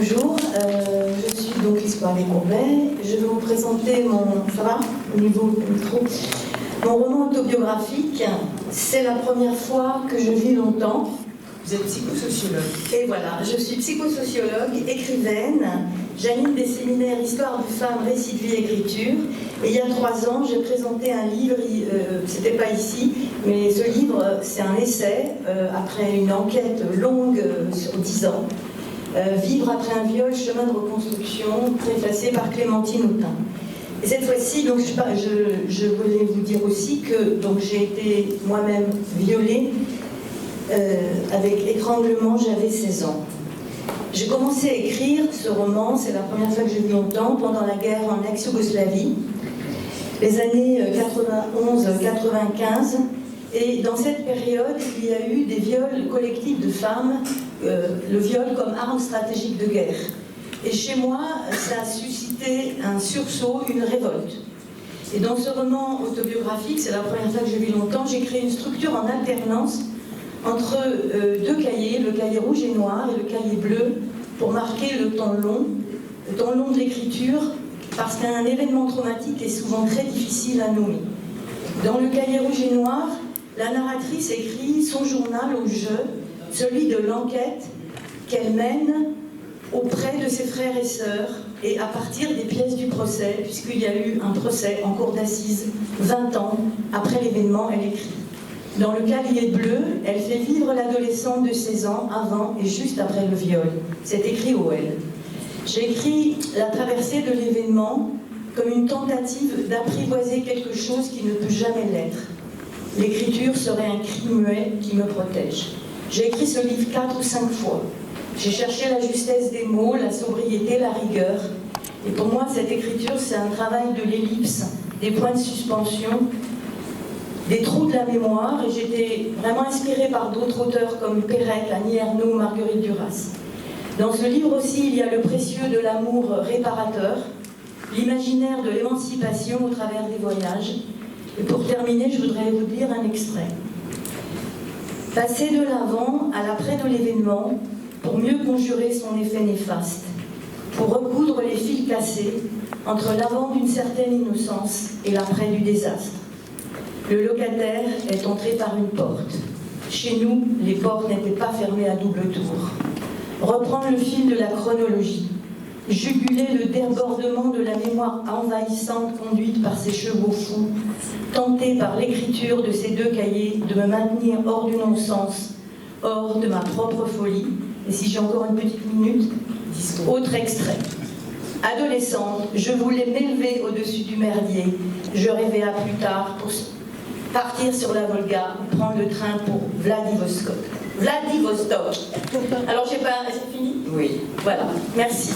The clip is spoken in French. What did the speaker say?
Bonjour, je suis donc Lise Courbet. Je vais vous présenter ça va au niveau du micro, mon roman autobiographique. C'est la première fois que je vis longtemps. Vous êtes psychosociologue. Et voilà, je suis psychosociologue, écrivaine. J'anime des séminaires Histoire de femmes, récits de vie, écriture. Et il y a 3 ans, j'ai présenté un livre, c'était pas ici, mais ce livre, c'est un essai, après une enquête longue sur 10 ans. Vivre après un viol, chemin de reconstruction, préfacé par Clémentine Autain. Et cette fois-ci, donc, je voulais vous dire aussi que j'ai été moi-même violée avec étranglement, j'avais 16 ans. J'ai commencé à écrire ce roman, c'est la première fois que je vis longtemps, pendant la guerre en ex-Yougoslavie, les années 91-95. Et dans cette période, il y a eu des viols collectifs de femmes, le viol comme arme stratégique de guerre. Et chez moi, ça a suscité un sursaut, une révolte. Et dans ce roman autobiographique, c'est la première fois que je vis longtemps, j'ai créé une structure en alternance entre 2 cahiers, le cahier rouge et noir et le cahier bleu, pour marquer le temps long de l'écriture, parce qu'un événement traumatique est souvent très difficile à nommer. Dans le cahier rouge et noir, la narratrice écrit son journal au jeu, celui de l'enquête qu'elle mène auprès de ses frères et sœurs, et à partir des pièces du procès, puisqu'il y a eu un procès en cour d'assises 20 ans après l'événement, elle écrit. Dans le cahier bleu, elle fait vivre l'adolescente de 16 ans avant et juste après le viol. C'est écrit au L. J'ai écrit la traversée de l'événement comme une tentative d'apprivoiser quelque chose qui ne peut jamais l'être. L'écriture serait un cri muet qui me protège. J'ai écrit ce livre 4 ou 5 fois. J'ai cherché la justesse des mots, la sobriété, la rigueur. Et pour moi, cette écriture, c'est un travail de l'ellipse, des points de suspension, des trous de la mémoire, et j'étais vraiment inspirée par d'autres auteurs comme Pérec, Annie Ernaux, Marguerite Duras. Dans ce livre aussi, il y a le précieux de l'amour réparateur, l'imaginaire de l'émancipation au travers des voyages. Et pour terminer, je voudrais vous lire un extrait. Passer de l'avant à l'après de l'événement pour mieux conjurer son effet néfaste, pour recoudre les fils cassés entre l'avant d'une certaine innocence et l'après du désastre. Le locataire est entré par une porte. Chez nous, les portes n'étaient pas fermées à double tour. Reprendre le fil de la chronologie, juguler le débordement de la mémoire envahissante conduite par ces chevaux fous, tenter par l'écriture de ces 2 cahiers de me maintenir hors du non-sens, hors de ma propre folie. Et si j'ai encore une petite minute, autre extrait. Adolescente, je voulais m'élever au-dessus du merdier. Je rêvais à plus tard pour partir sur la Volga, prendre le train pour Vladivostok. Alors, c'est fini ? Oui. Voilà, merci.